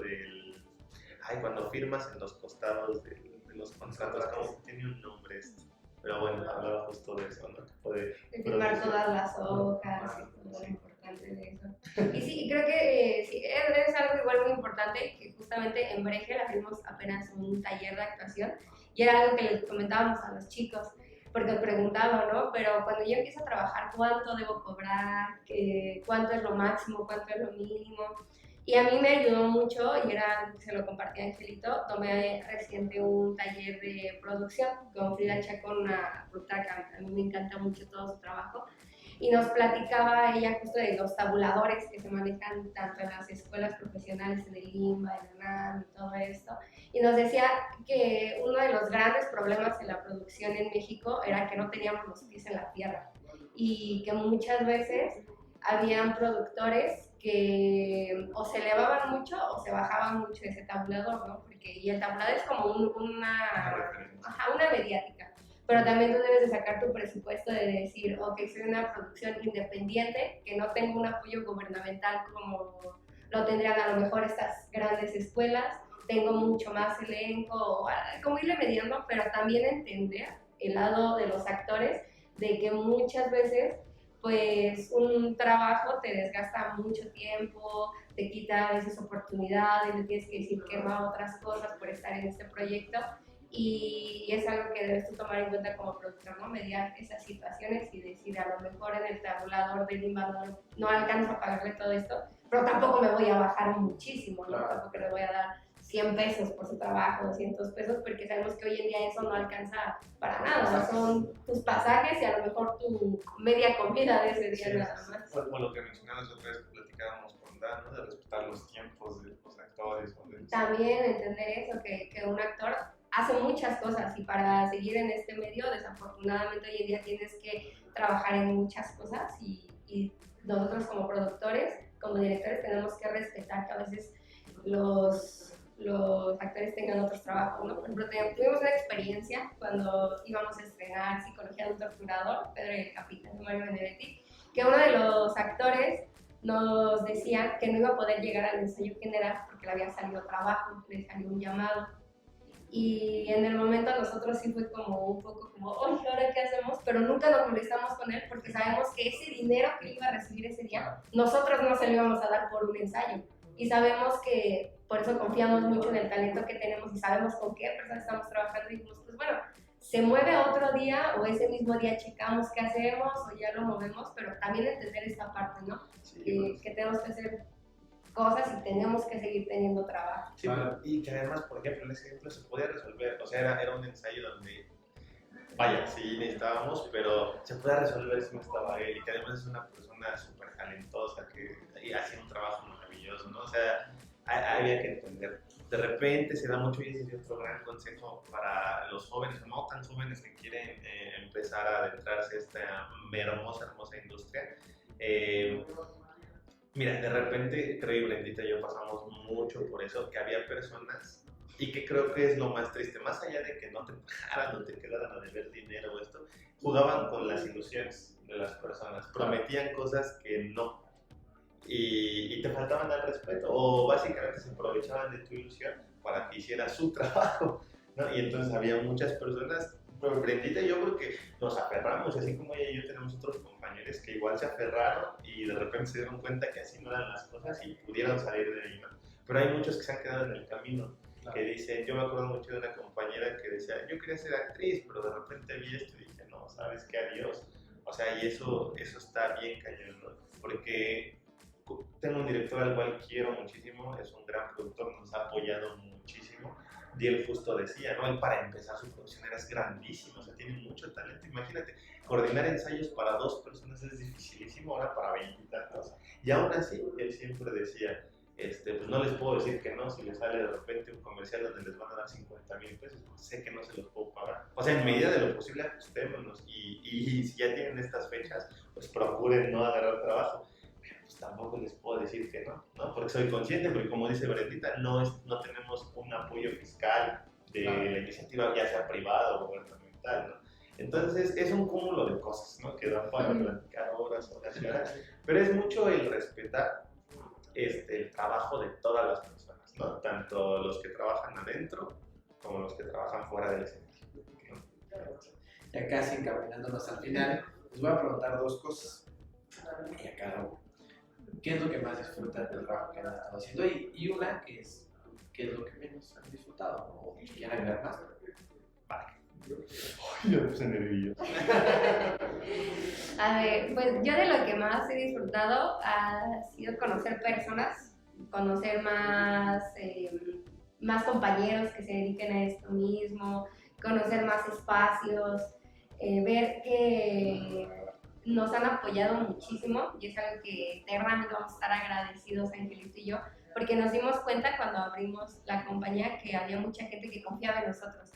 cuando firmas en los costados de los contratos, como que tiene un nombre esto. Pero bueno, hablaba justo de eso, ¿no? De firmar todas las hojas y todo lo importante de eso. Y sí, creo que sí, es algo igual muy importante, que justamente en Brecht abrimos apenas un taller de actuación y era algo que les comentábamos a los chicos, porque os preguntaban, ¿no? Pero cuando yo empiezo a trabajar, ¿cuánto debo cobrar? ¿Cuánto es lo máximo? ¿Cuánto es lo mínimo? Y a mí me ayudó mucho, y se lo compartí a Angelito, tomé reciente un taller de producción con Frida Chacón, una productora que a mí me encanta mucho todo su trabajo. y nos platicaba ella justo de los tabuladores que se manejan tanto en las escuelas profesionales, en el IMBA, en la UNAM y todo esto, y nos decía que uno de los grandes problemas en la producción en México era que no teníamos los pies en la tierra y que muchas veces habían productores que o se elevaban mucho o se bajaban mucho de ese tabulador, ¿no? Y el tabulador es como una mediática, pero también tú debes de sacar tu presupuesto de decir, ok, soy una producción independiente, que no tengo un apoyo gubernamental como lo tendrían a lo mejor estas grandes escuelas, tengo mucho más elenco, como irle mediando, pero también entender el lado de los actores, de que muchas veces pues un trabajo te desgasta mucho tiempo, te quita a veces oportunidades, le tienes que decir que no a otras cosas por estar en este proyecto, y es algo que debes tú tomar en cuenta como productor, ¿no? Mediar esas situaciones y decir, a lo mejor en el tabulador del IMBA no alcanzo a pagarle todo esto, pero tampoco me voy a bajar muchísimo, ¿no? Tampoco le voy a dar 100 pesos por su trabajo, 200 pesos, porque sabemos que hoy en día eso no alcanza para nada, son tus pasajes y a lo mejor tu media comida de ese día nada más. Como lo que mencionabas otra vez que platicábamos con Dan, ¿no? De respetar los tiempos de los actores. También entender eso, que un actor hace muchas cosas y para seguir en este medio, desafortunadamente hoy en día tienes que trabajar en muchas cosas y nosotros como productores, como directores, tenemos que respetar que a veces los actores tengan otros trabajos, ¿no? Por ejemplo, tuvimos una experiencia cuando íbamos a estrenar Psicología de un torturador, Pedro y el Capitán de Mario Benedetti, que uno de los actores nos decía que no iba a poder llegar al ensayo general porque le había salido trabajo, le salió un llamado. Y en el momento a nosotros sí fue como un poco como, oye, ¿ahora qué hacemos? Pero nunca nos molestamos con él porque sabemos que ese dinero que él iba a recibir ese día, nosotros no se lo íbamos a dar por un ensayo. Y sabemos que por eso confiamos mucho en el talento que tenemos y sabemos con qué personas estamos trabajando y dijimos, pues bueno, se mueve otro día o ese mismo día checamos qué hacemos o ya lo movemos, pero también entender esta parte, ¿no? Sí, que tenemos que hacer cosas y tenemos que seguir teniendo trabajo. Sí, y que además, por ejemplo, en ese ejemplo se podía resolver, o sea, era un ensayo donde, vaya, sí necesitábamos, pero se podía resolver si no estaba él, y que además es una persona súper talentosa, que hacía un trabajo maravilloso, ¿no? O sea, había que entender. De repente se da mucho, y ese es otro gran consejo para los jóvenes, o no tan jóvenes que quieren empezar a adentrarse a esta hermosa industria. Mira, de repente, creo y Brendita y yo pasamos mucho por eso, que había personas, y que creo que es lo más triste, más allá de que no te pagaran, no te quedaran a deber dinero o esto, jugaban con las ilusiones de las personas, prometían cosas que no, y te faltaban al respeto, o básicamente se aprovechaban de tu ilusión para que hicieras su trabajo, ¿no? Y entonces había muchas personas, pero Brendita y yo creo que nos aferramos, así como ella y yo tenemos otros compañeros que igual se aferraron y de repente se dieron cuenta que así no eran las cosas y pudieron salir de ahí, ¿no? Pero hay muchos que se han quedado en el camino, que dicen, yo me acuerdo mucho de una compañera que decía, yo quería ser actriz, pero de repente vi esto y dije, no, ¿sabes qué? Adiós. O sea, y eso está bien cañón, ¿no? Porque tengo un director al cual quiero muchísimo, es un gran productor, nos ha apoyado muchísimo. Y él justo decía, ¿no? Él para empezar su producción era grandísimo, o sea, tiene mucho talento. Imagínate, coordinar ensayos para 2 personas es dificilísimo, ahora para 20 y tantos. Y aún así, él siempre decía, pues no les puedo decir que no si les sale de repente un comercial donde les van a dar 50,000 pesos, sé que no se los puedo pagar. O sea, en medida de lo posible ajustémonos y si ya tienen estas fechas, pues procuren no agarrar trabajo. Pues tampoco les puedo decir que no, ¿no? Porque soy consciente, porque como dice Brendita, no tenemos un apoyo fiscal de la iniciativa, ya sea privada o gubernamental, ¿no? Entonces es un cúmulo de cosas, ¿no? Que dan para platicar horas y horas, pero es mucho el respetar el trabajo de todas las personas, ¿no? Tanto los que trabajan adentro como los que trabajan fuera del escenario, ¿no? Ya casi encaminándonos al final, les voy a preguntar 2 cosas y a cada uno. ¿Qué es lo que más disfrutan del trabajo que han estado haciendo? Y una que es, ¿qué es lo que menos han disfrutado? O si quieren ver más. Vale. Ay, me puse nervioso. A ver, pues yo de lo que más he disfrutado ha sido conocer personas, conocer más compañeros que se dediquen a esto mismo, conocer más espacios, ver que nos han apoyado muchísimo y es algo que eternamente vamos a estar agradecidos, Angelito y yo, porque nos dimos cuenta cuando abrimos la compañía que había mucha gente que confiaba en nosotros,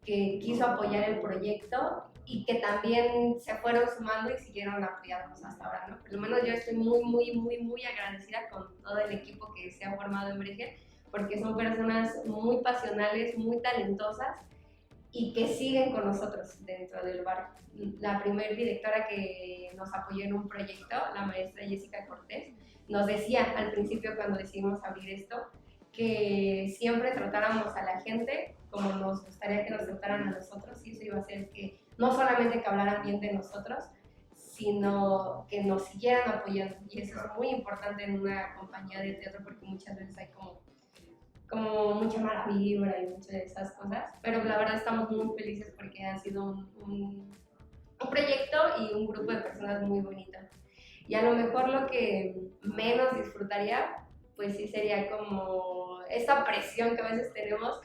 que quiso apoyar el proyecto y que también se fueron sumando y siguieron apoyándonos hasta ahora, ¿no? Por lo menos yo estoy muy agradecida con todo el equipo que se ha formado en Breje, porque son personas muy pasionales, muy talentosas y que siguen con nosotros dentro del bar. La primer directora que nos apoyó en un proyecto, la maestra Jessica Cortés, nos decía al principio cuando decidimos abrir esto que siempre tratáramos a la gente como nos gustaría que nos trataran a nosotros, y eso iba a hacer que no solamente que hablaran bien de nosotros, sino que nos siguieran apoyando, y eso es muy importante en una compañía de teatro porque muchas veces hay como mucha mala vibra y muchas de esas cosas, pero la verdad estamos muy felices porque ha sido un proyecto y un grupo de personas muy bonito. Y a lo mejor lo que menos disfrutaría, pues sí sería como esta presión que a veces tenemos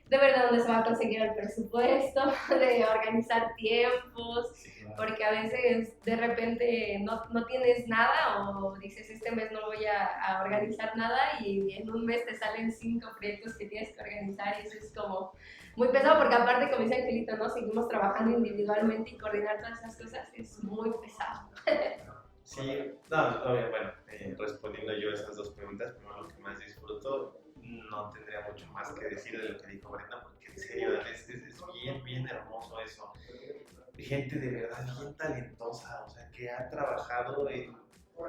de ver de dónde se va a conseguir el presupuesto, de organizar tiempos, porque a veces de repente no tienes nada o dices este mes no voy a organizar nada y en un mes te salen 5 proyectos que tienes que organizar y eso es como muy pesado porque aparte como dice Angelito, ¿no? Seguimos trabajando individualmente y coordinar todas esas cosas es muy pesado. Sí, no, bueno, respondiendo yo a esas dos preguntas, primero lo que más disfruto, no tendría mucho más que decir de lo que dijo Brenda, porque en serio, es bien hermoso eso. Gente de verdad bien talentosa, o sea, que ha trabajado en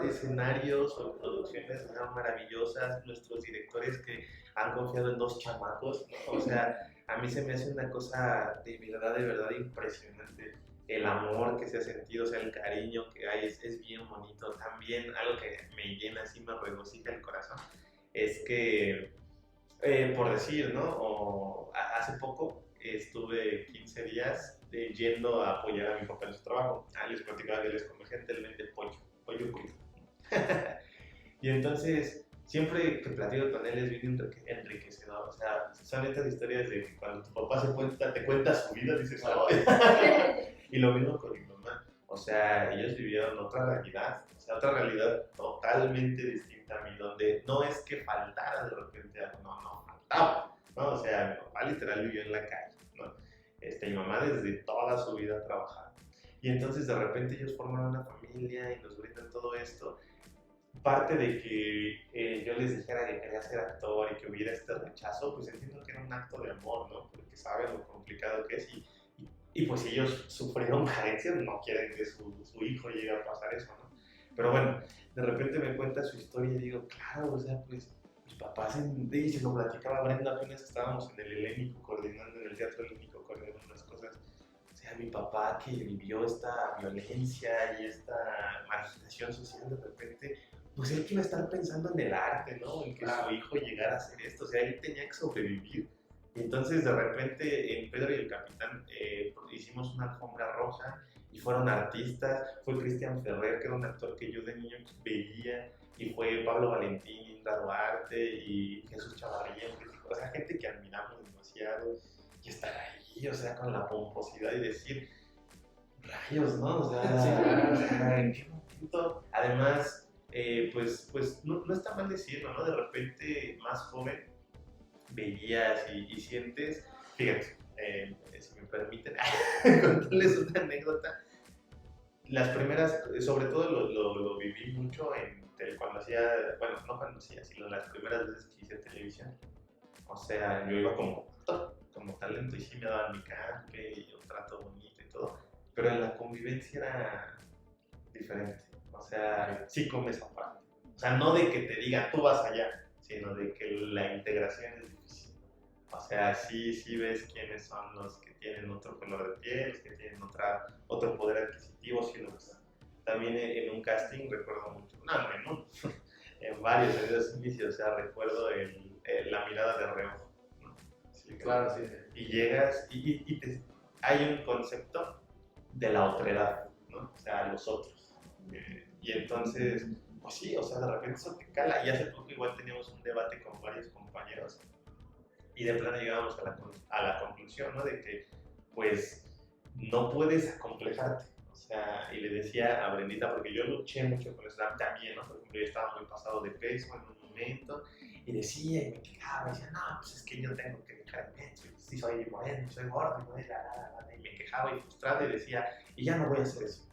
escenarios o en producciones maravillosas, nuestros directores que han confiado en 2 chamacos, ¿no? O sea, a mí se me hace una cosa de verdad impresionante. El amor que se ha sentido, o sea, el cariño que hay, es bien bonito. También algo que me llena así, me regocija el corazón, es que, por decir, ¿no? Hace poco estuve 15 días yendo a apoyar a mi papá en su trabajo. Les platicaba que les come gente el vende pollo frito. Y entonces, siempre que platico con él es bien enriquecedor. O sea, son estas historias de que cuando tu papá te cuenta su vida, dices, ¡ay! Y lo mismo con mi mamá. O sea, ellos vivieron otra realidad, o sea, otra realidad totalmente distinta a mí, donde no es que faltara de repente algo, no faltaba, ¿no? O sea, mi papá literal vivió en la calle, ¿no? Mi mamá desde toda su vida trabajaba. Y entonces de repente ellos forman una familia y nos brindan todo esto. Parte de que yo les dijera que quería ser actor y que hubiera este rechazo, pues entiendo que era un acto de amor, ¿no? Porque saben lo complicado que es y pues si ellos sufrieron carencias, no quieren que su hijo llegue a pasar eso, ¿no? Pero bueno, de repente me cuenta su historia y digo, claro, o sea, pues mis papás, y se lo platicaba Brenda apenas estábamos en el Helénico coordinando, en el Teatro Helénico coordinando unas cosas. O sea, mi papá que vivió esta violencia y esta marginación social de repente, pues él que iba a estar pensando en el arte, ¿no? En que su hijo llegara a hacer esto, o sea, él tenía que sobrevivir. Y entonces de repente en Pedro y el Capitán hicimos una alfombra roja y fueron artistas, fue Cristian Ferrer, que era un actor que yo de niño veía, y fue Pablo Valentín, Indra Duarte y Jesús Chavarría, o sea, gente que admiramos demasiado, y estar ahí, o sea, con la pomposidad y decir, rayos, ¿no? O sea, ¿en qué momento? Además, pues no está mal decirlo, ¿no? De repente, más joven, veías y sientes, fíjate, si me permiten contarles una anécdota. Las primeras, sobre todo lo viví mucho cuando hacía, bueno, no cuando hacía, sino las primeras veces que hice televisión. O sea, yo iba como actor, como talento, y sí me daban mi canje y un trato bonito y todo, pero en la convivencia era diferente. O sea, sí comes aparte. O sea, no de que te digan tú vas allá, sino de que la integración es difícil. O sea, sí ves quiénes son los que tienen otro color de piel, los que tienen otro poder adquisitivo, sí lo ves. También en un casting recuerdo mucho, en varios de esos inicios, o sea, recuerdo la mirada de reojo, ¿no? Sí, claro, sí. Y llegas y hay un concepto de la otredad, ¿no? O sea, los otros. Y entonces, pues sí, o sea, de repente eso te cala. Y hace poco igual teníamos un debate con varios compañeros y de plano llegábamos a la conclusión, ¿no? De que, pues, no puedes acomplejarte. O sea, y le decía a Brendita, porque yo luché mucho con eso también, ¿no? Por ejemplo, yo estaba muy pasado de peso en un momento, y decía, y me quejaba, y decía, no, pues es que yo tengo que dejar el peso, y si soy moreno, soy gordo, y me quejaba y frustrado, y decía, y ya no voy a hacer eso.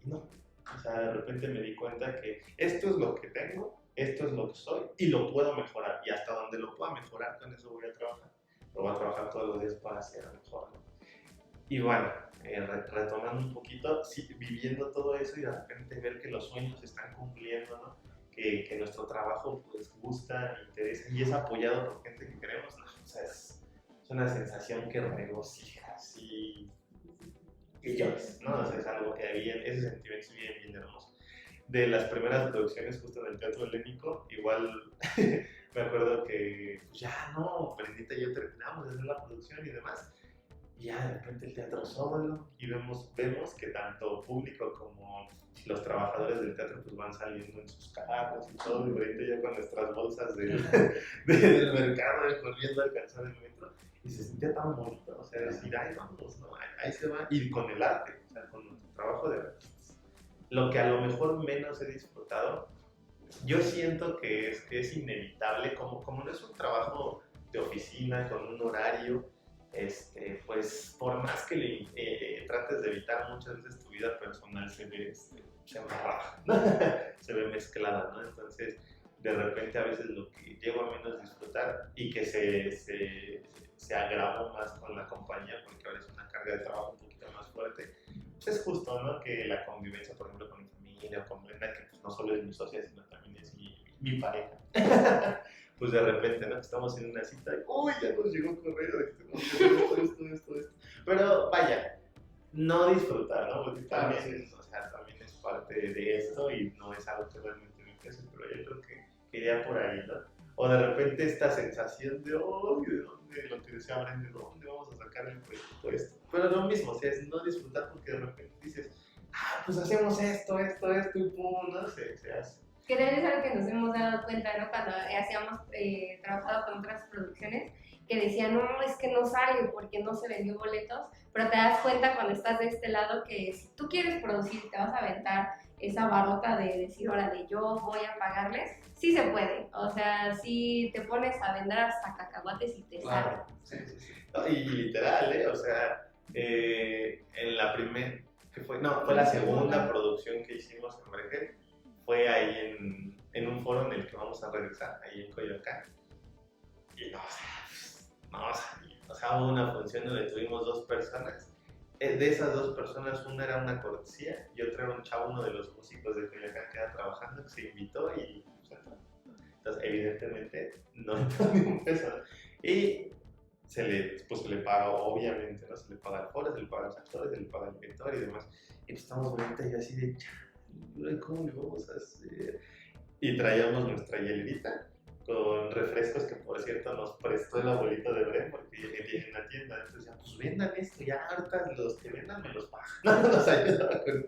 Y no, o sea, de repente me di cuenta que esto es lo que tengo, esto es lo que soy, y lo puedo mejorar, y hasta donde lo pueda mejorar, con eso voy a trabajar. Lo voy a trabajar todos los días para ser mejor, ¿no? Y bueno, retomando un poquito, sí, viviendo todo eso y de repente ver que los sueños se están cumpliendo, ¿no? Que nuestro trabajo pues gusta, interesa y es apoyado por gente que queremos, ¿no? O sea, es una sensación que regocija, así, que llores, ¿no? O sea, es algo que bien, ese sentimiento es bien, bien hermoso. De las primeras producciones justo del Teatro Helénico, igual me acuerdo que pues ya no, Brendita y yo terminamos de hacer la producción y demás, y ya de repente el teatro solo y vemos que tanto público como los trabajadores del teatro pues van saliendo en sus carros y todo, y ahorita ya con nuestras bolsas del mercado corriendo a alcanzar el metro, y se sentía tan bonito, o sea, decir, ay, vamos, ¿no? Ahí se va, y con el arte, o sea, con nuestro trabajo de artistas. Lo que a lo mejor menos he disfrutado, yo siento que es inevitable, como no es un trabajo de oficina con un horario, pues por más que le trates de evitar muchas veces tu vida personal se ve, se embarra, se ve mezclada, ¿no? Entonces, de repente a veces lo que llego a menos disfrutar y que se agravó más con la compañía, porque ahora es una carga de trabajo un poquito más fuerte, pues es justo, ¿no? Que la convivencia, por ejemplo, con mi familia o con Brenda, que pues no solo es mi socia, sino también es mi pareja. Pues de repente, ¿no? Estamos en una cita y, uy, ya nos llegó un correo de que tenemos que hacer esto. Pero vaya, no disfrutar, ¿no? Porque también, o sea, también es parte de esto y no es algo que realmente me pese, pero yo creo que iría por ahí, ¿no? O de repente esta sensación de, oh, ¿de dónde? Lo que decía Bren, ¿de dónde vamos a sacar el presupuesto? Pero lo mismo, o sea, es no disfrutar porque de repente dices, ah, pues hacemos esto, y pum, ¿no? Se hace. Que también es algo que nos hemos dado cuenta, ¿no? Cuando hacíamos trabajado con otras producciones, que decían, no, es que no sale porque no se vendió boletos, pero te das cuenta cuando estás de este lado que si tú quieres producir, te vas a aventar esa barota de decir, órale, yo voy a pagarles, sí se puede. O sea, si te pones a vender hasta cacahuates y te sale. Sí. No, y literal, o sea, en la primera, fue la segunda producción que hicimos en Brejet, fue ahí en un foro en el que vamos a regresar, ahí en Coyoacán. Y o sea, hubo una función donde tuvimos 2 personas. De esas 2 personas, una era una cortesía y otra era un chavo, uno de los músicos de Coyoacán que estaba trabajando, que se invitó y pues entró. Entonces, evidentemente, no entró ni un peso. Y se le paga, obviamente, ¿no? Se le paga el foro, se le paga a los actores, se le paga al director y demás. Y pues estamos ahorita y así de, ¿cómo le vamos a hacer? Y traíamos nuestra hielerita con refrescos que, por cierto, nos prestó el abuelito de Bren porque en la tienda. Entonces decía, pues vendan esto, ya ahorita los que vendan me los pagan. Nos ayudaba con...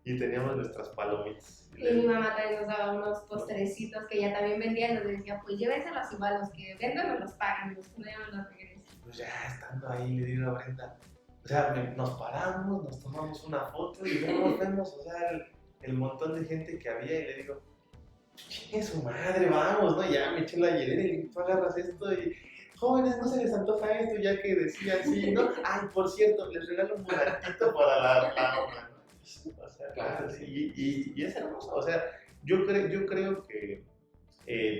Y teníamos nuestras palomitas. Y mi mamá también nos daba unos postrecitos que ella también vendía y nos decía, pues llévenselos igual, los que vendan me los pagan, los que no ya me los regresen. Pues ya estando ahí le digo a Brenda, o sea, nos paramos, nos tomamos una foto y vemos, o sea, el montón de gente que había y le digo, chingue su madre, vamos, ¿no? Ya me eché la hielera y tú agarras esto y, jóvenes, no se les antoja esto, ya que decía así, ¿no? Ay, por cierto, les regalo un moratito para la obra, ¿no? O sea, claro, sí, y es hermoso, o sea, yo creo que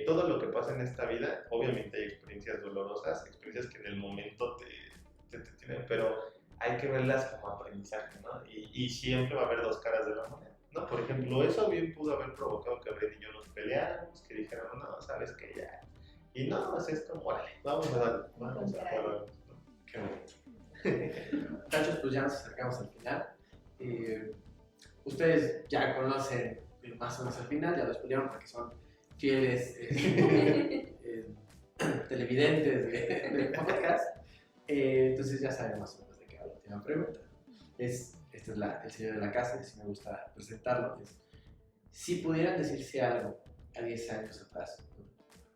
todo lo que pasa en esta vida, obviamente hay experiencias dolorosas, experiencias que en el momento te tienen, pero hay que verlas como aprendizaje, ¿no? Y siempre va a haber 2 caras de la moneda, ¿no? Por ejemplo, eso bien pudo haber provocado que Bren y yo nos peleáramos, que dijeran, no, sabes que ya. Y no, es como, órale, vamos a darle, vamos a darle, ¿no? Qué bonito. Muchachos, pues ya nos acercamos al final. Ustedes ya conocen más o menos al final, ya lo explicaron porque son fieles televidentes del podcast. Entonces ya saben más o menos de qué va la última pregunta. Este es el señor de la casa, y si me gusta presentarlo. Si pudieran decirse algo a 10 años atrás,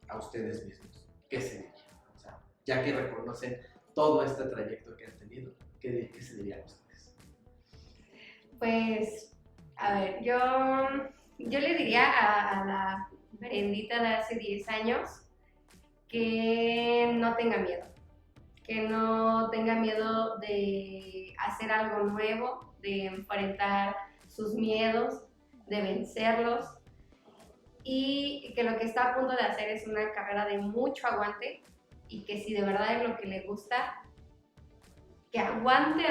a ustedes mismos, ¿qué sería? O sea, ya que reconocen todo este trayecto que han tenido, ¿qué se dirían ustedes? Pues, a ver, yo le diría a la Brendita de hace 10 años que no tenga miedo. Que no tenga miedo de hacer algo nuevo, de enfrentar sus miedos, de vencerlos, y que lo que está a punto de hacer es una carrera de mucho aguante, y que si de verdad es lo que le gusta, que aguante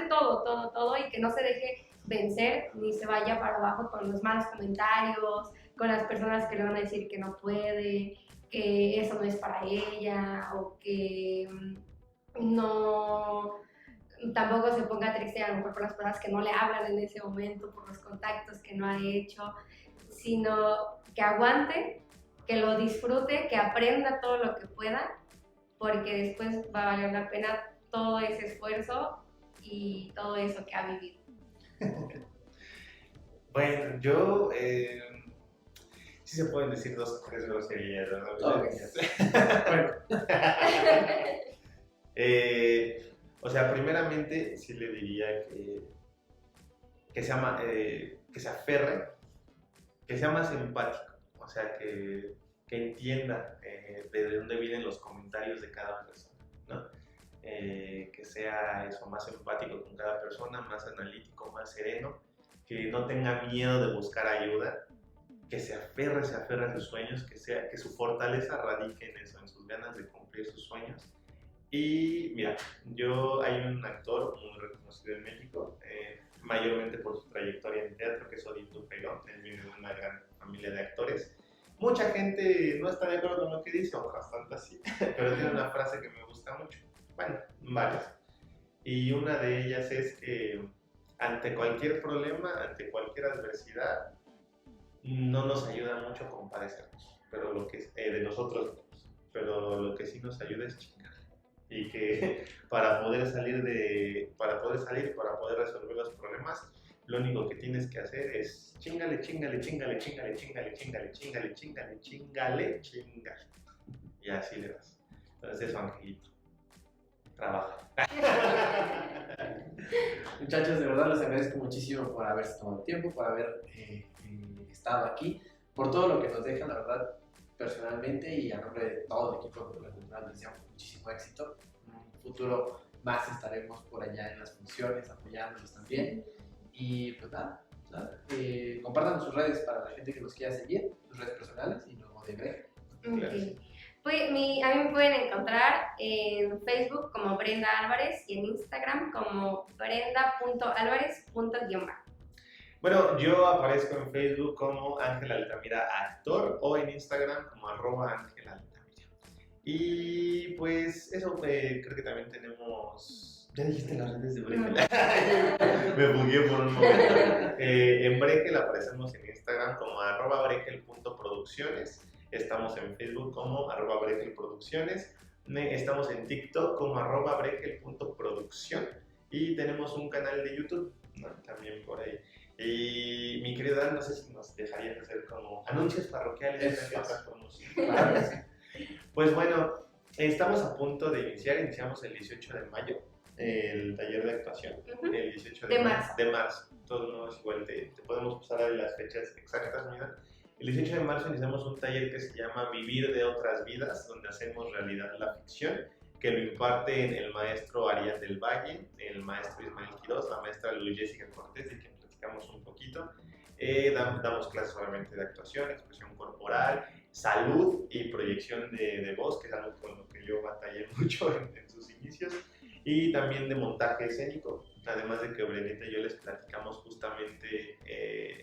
todo, y que no se deje vencer ni se vaya para abajo con los malos comentarios, con las personas que le van a decir que no puede, que eso no es para ella, o que no, tampoco se ponga triste a lo mejor por las personas que no le hablan en ese momento, por los contactos que no ha hecho, sino que aguante, que lo disfrute, que aprenda todo lo que pueda, porque después va a valer la pena todo ese esfuerzo y todo eso que ha vivido. Bueno, yo sí se pueden decir 2 o 3 groserías, ¿no? Bueno. O sea, primeramente sí le diría que se aferre, que sea más empático, o sea, que entienda de dónde vienen los comentarios de cada persona, ¿no? Que sea eso, más empático con cada persona, más analítico, más sereno, que no tenga miedo de buscar ayuda, que se aferre a sus sueños, que su fortaleza radique en eso, en sus ganas de cumplir sus sueños. Y mira, hay un actor muy reconocido en México, mayormente por su trayectoria en teatro, que es Odín Dupeyron. Él viene de una gran familia de actores. Mucha gente no está de acuerdo con lo que dice, otras tantas sí, pero tiene una frase que me gusta mucho. Bueno, varias. Y una de ellas es que ante cualquier problema, ante cualquier adversidad, no nos ayuda mucho compadecernos, pero de nosotros mismos, pero lo que sí nos ayuda es chingar. Y que para poder resolver los problemas, lo único que tienes que hacer es chingale. Y así le das. Entonces eso, Angelito. Trabaja. Muchachos, de verdad les agradezco muchísimo por haberse tomado el tiempo, por haber estado aquí, por todo lo que nos dejan, la verdad, personalmente y a nombre de todo el equipo de la Cultural, les deseamos muchísimo éxito. En un futuro más estaremos por allá en las funciones, apoyándolos también. Y pues nada, compartan sus redes para la gente que los quiera seguir, sus redes personales y luego de ver. Okay. Pues, a mí me pueden encontrar en Facebook como Brenda Álvarez y en Instagram como brenda.alvarez._ Bueno, yo aparezco en Facebook como Ángel Altamira Actor o en Instagram como @Ángel Altamira. Y pues eso, creo que también tenemos... ¿Ya dijiste las redes de Brekel? Me bugué por un momento. En Brekel aparecemos en Instagram como @brekel.producciones. Estamos en Facebook como @brekelproducciones. Estamos en TikTok como @brekel.producción. Y tenemos un canal de YouTube, ¿no? También por ahí. Y mi querida Dan, no sé si nos dejarías hacer como anuncios parroquiales de otras promociones. Claro, sí. Pues bueno, estamos a punto de iniciamos el 18 de mayo el taller de actuación. El 18 de marzo. Todos modos, igual te podemos pasar las fechas exactas, mira. El 18 de marzo iniciamos un taller que se llama Vivir de otras vidas, donde hacemos realidad la ficción, que lo imparten el maestro Arián del Valle, el maestro Ismael Quiroz, la maestra Luz Jessica Cortés, de quien platicamos un poquito. Damos clases obviamente de actuación, expresión corporal, salud y proyección de voz, que es algo con lo que yo batallé mucho en sus inicios, y también de montaje escénico, además de que Brendita y yo les platicamos justamente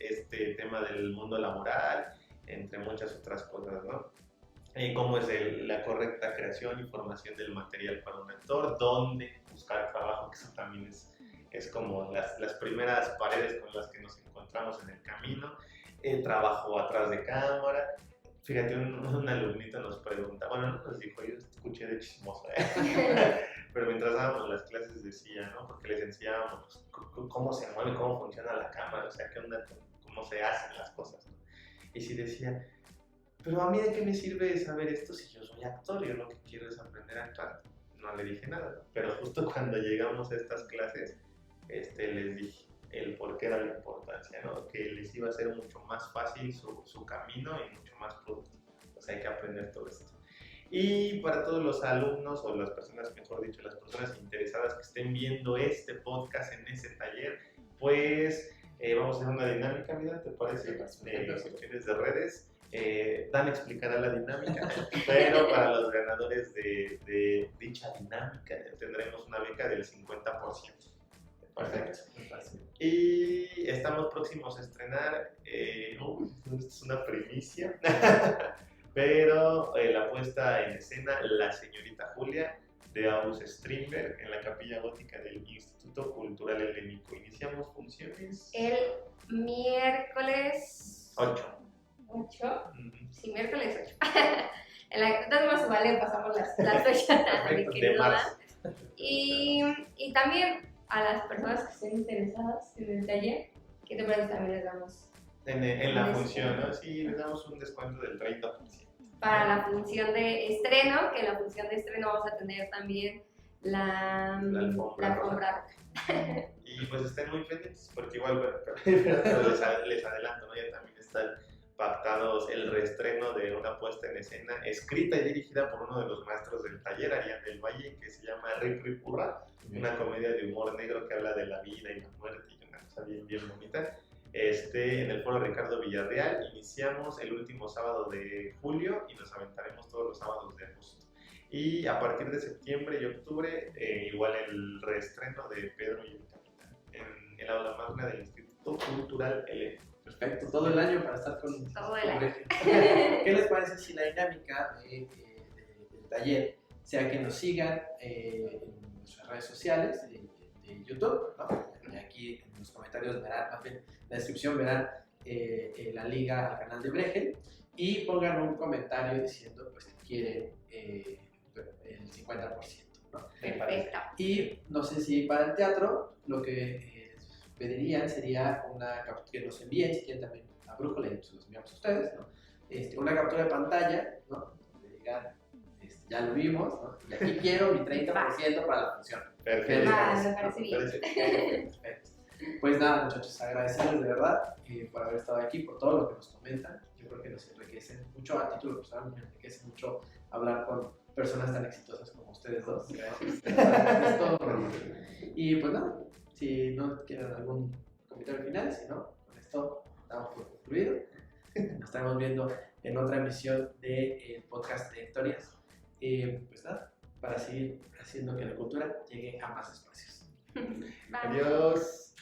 este tema del mundo laboral, entre muchas otras cosas, ¿no? Cómo es la correcta creación y formación del material para un actor, dónde buscar trabajo, que eso también es como las primeras paredes con las que nos encontramos en el camino, trabajo atrás de cámara. Fíjate, un alumnito nos pregunta, bueno, no nos dijo, yo escuché de chismoso, pero mientras dábamos las clases decía, ¿no? Porque les enseñábamos cómo se mueve, cómo funciona la cámara, o sea, qué onda, cómo se hacen las cosas, ¿no? Y sí decía, pero a mí de qué me sirve saber esto si yo soy actor, yo lo que quiero es aprender a actuar. No le dije nada, ¿no? Pero justo cuando llegamos a estas clases, les dije, el por qué era la importancia, ¿no? Que les iba a ser mucho más fácil su camino y mucho más productivo. Pues hay que aprender todo esto. Y para todos los alumnos o las personas, mejor dicho, las personas interesadas que estén viendo este podcast en ese taller, pues vamos a hacer una dinámica, mira, ¿te parece? De cuestiones de redes. Dan explicará la dinámica, pero para los ganadores de dicha dinámica tendremos una beca del 50%. Perfecto. Y estamos próximos a estrenar, esto es una primicia, pero la puesta en escena La Señorita Julia de August Strindberg en la Capilla Gótica del Instituto Cultural Helénico. Iniciamos funciones El miércoles 8. 8. Sí, miércoles 8. Entonces más vale, pasamos las fechas de marzo. Y también a las personas que estén interesadas en el taller, ¿qué te parece? También les damos en la función, ¿no? Sí, les damos un descuento del 30%. Para la función de estreno, que en la función de estreno vamos a tener también la alfombra roja. Y pues estén muy pendientes, porque igual, pero les adelanto, ¿no? Ya también están pactados el reestreno de una puesta en escena escrita y dirigida por uno de los maestros del taller, Arián del Valle, que se llama Rip Rip Hurra, una comedia de humor negro que habla de la vida y la muerte y una cosa bien, bien bonita. En el Foro Ricardo Villarreal. Iniciamos el último sábado de julio y nos aventaremos todos los sábados de agosto. Y a partir de septiembre y octubre, igual el reestreno de Pedro y el Capitán en el aula magna del Instituto Cultural Helénico. Perfecto, todo el año para estar con todo el año. ¿Qué les parece si la dinámica del taller sea que nos sigan en nuestras redes sociales de YouTube, ¿no? Aquí en los comentarios verán, más bien en la descripción verán la liga al canal de Bregel y pongan un comentario diciendo pues, que quieren el 50%, ¿no? Perfecto. Y no sé si para el teatro lo que pedirían sería que nos envíen, si quieren también a Brújula y se los enviamos a ustedes, ¿no? Una captura de pantalla, ¿no? Donde digan, ya lo vimos, ¿no? Y aquí quiero mi 30% para la función. Perfecto. Me parece bien. Perfecto. Pues nada, muchachos, agradecerles de verdad por haber estado aquí, por todo lo que nos comentan. Yo creo que nos enriquecen mucho, a título personal me enriquece mucho hablar con personas tan exitosas como ustedes dos. Es todo. Y pues nada, si no quieren algún comentario final, si no, con esto damos por concluido. Nos estaremos viendo en otra emisión del podcast de Historias. Pues nada, para seguir haciendo que la cultura llegue a más espacios. Bye. Adiós.